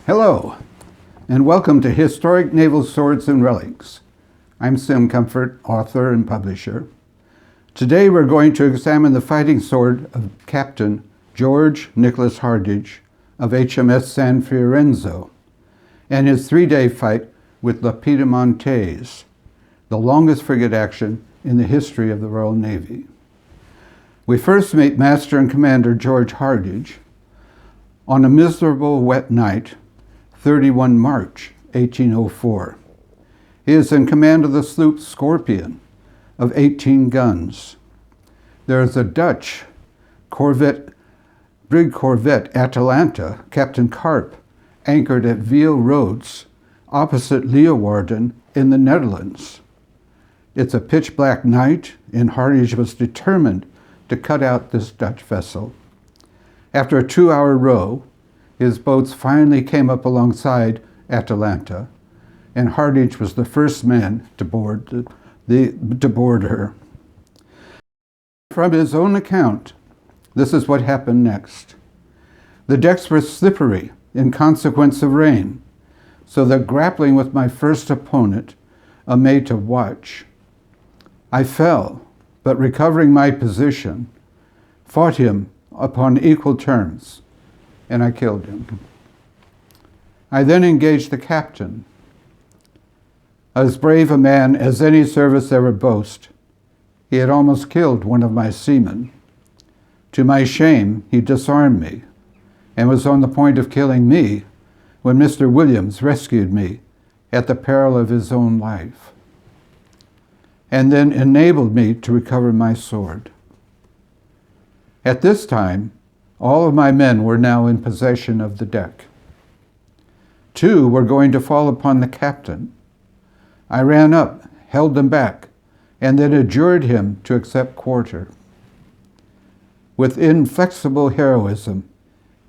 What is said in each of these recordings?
Hello, and welcome to Historic Naval Swords and Relics. I'm Sim Comfort, author and publisher. Today we're going to examine the fighting sword of Captain George Nicholas Hardinge of HMS San Fiorenzo and his three-day fight with the Piemontes, the longest frigate action in the history of the Royal Navy. We first meet Master and Commander George Hardinge on a miserable wet night, 31 March 1804. He is in command of the sloop Scorpion of 18 guns. There is a Dutch brig corvette Atalanta, Captain Karp, anchored at Veal Roads, opposite Leeuwarden in the Netherlands. It's a pitch-black night, and Hardinge was determined to cut out this Dutch vessel. After a 2-hour row, his boats finally came up alongside Atalanta, and Hardinge was the first man to board her. From his own account, this is what happened next. The decks were slippery in consequence of rain, so that grappling with my first opponent, a mate of watch, I fell, but recovering my position, fought him upon equal terms, and I killed him. I then engaged the captain. As brave a man as any service ever boast, he had almost killed one of my seamen. To my shame, he disarmed me and was on the point of killing me when Mr. Williams rescued me at the peril of his own life, and then enabled me to recover my sword. At this time, all of my men were now in possession of the deck. 2 were going to fall upon the captain. I ran up, held them back, and then adjured him to accept quarter. With inflexible heroism,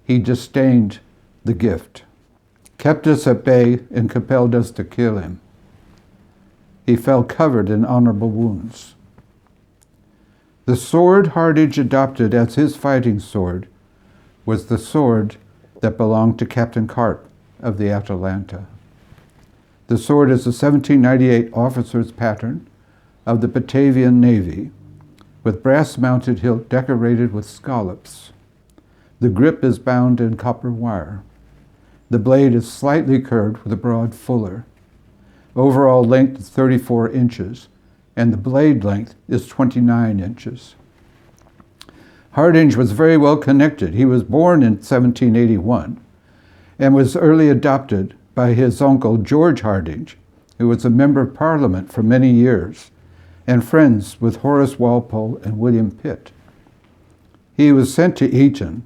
he disdained the gift, kept us at bay, and compelled us to kill him. He fell covered in honorable wounds. The sword Hardinge adopted as his fighting sword was the sword that belonged to Captain Karp of the Atalanta. The sword is a 1798 officer's pattern of the Batavian Navy, with brass-mounted hilt decorated with scallops. The grip is bound in copper wire. The blade is slightly curved with a broad fuller. Overall length is 34 inches, and the blade length is 29 inches. Hardinge was very well connected. He was born in 1781 and was early adopted by his uncle George Hardinge, who was a member of Parliament for many years and friends with Horace Walpole and William Pitt. He was sent to Eton,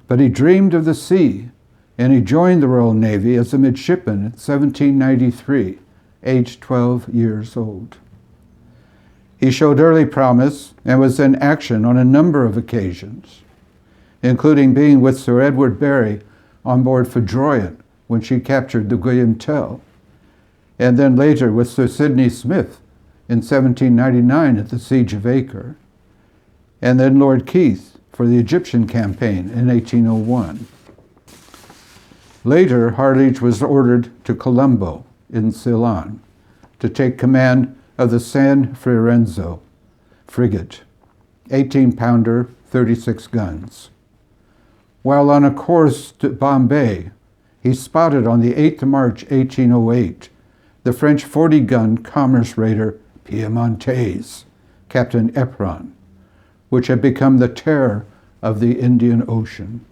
but he dreamed of the sea, and he joined the Royal Navy as a midshipman in 1793, aged 12 years old. He showed early promise and was in action on a number of occasions, including being with Sir Edward Barry on board Foudroyant when she captured the William Tell, and then later with Sir Sidney Smith in 1799 at the Siege of Acre, and then Lord Keith for the Egyptian campaign in 1801. Later, Hardinge was ordered to Colombo in Ceylon to take command of the San Fiorenzo frigate, 18-pounder, 36 guns. While on a course to Bombay, he spotted on the 8th of March 1808 the French 40-gun commerce raider Piemontes, Captain Eperon, which had become the terror of the Indian Ocean.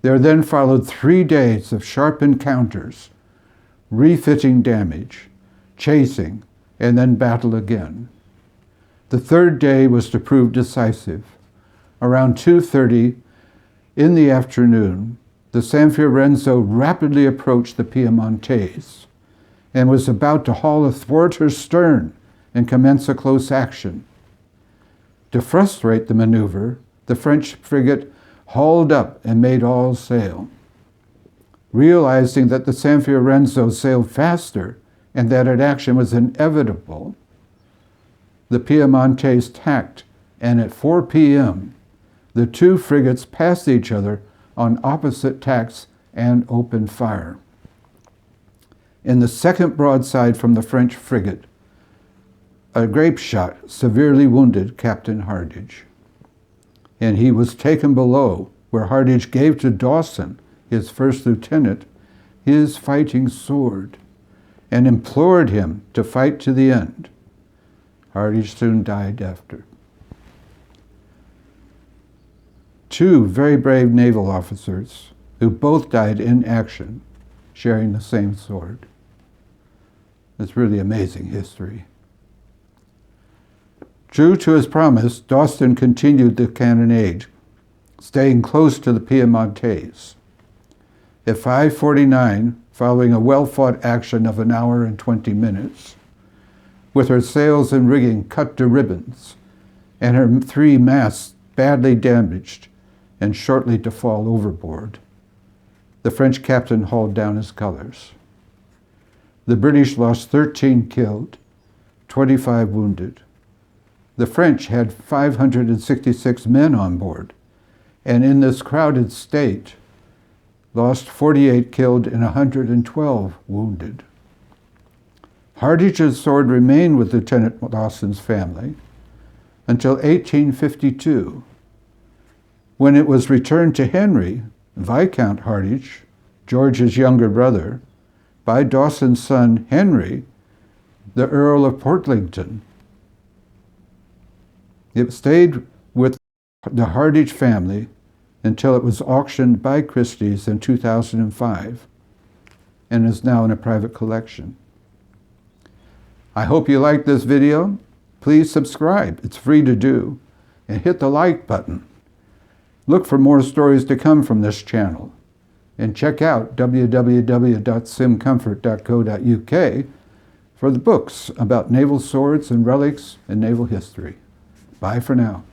There then followed 3 days of sharp encounters, refitting damage, chasing, and then battle again. The 3rd day was to prove decisive. Around 2:30 in the afternoon, the San Fiorenzo rapidly approached the Piemontes and was about to haul athwart her stern and commence a close action. To frustrate the maneuver, the French frigate hauled up and made all sail. Realizing that the San Fiorenzo sailed faster and that an action was inevitable, the Piemontes tacked, and at 4 p.m., the 2 frigates passed each other on opposite tacks and opened fire. In the second broadside from the French frigate, a grape shot severely wounded Captain Hardinge, and he was taken below, where Hardinge gave to Dawson, his first lieutenant, his fighting sword, and implored him to fight to the end. Hardinge soon died after. Two very brave naval officers who both died in action, sharing the same sword. It's really amazing history. True to his promise, Dawson continued the cannonade, staying close to the Piemontese. At 5:49, following a well-fought action of an hour and 20 minutes, with her sails and rigging cut to ribbons, and her 3 masts badly damaged and shortly to fall overboard, the French captain hauled down his colors. The British lost 13 killed, 25 wounded. The French had 566 men on board, and in this crowded state, lost 48 killed and 112 wounded. Hardinge's sword remained with Lieutenant Dawson's family until 1852, when it was returned to Henry, Viscount Hardinge, George's younger brother, by Dawson's son Henry, the Earl of Portlington. It stayed with the Hardinge family until it was auctioned by Christie's in 2005 and is now in a private collection. I hope you liked this video. Please subscribe, it's free to do, and hit the like button. Look for more stories to come from this channel, and check out www.simcomfort.co.uk for the books about naval swords and relics and naval history. Bye for now.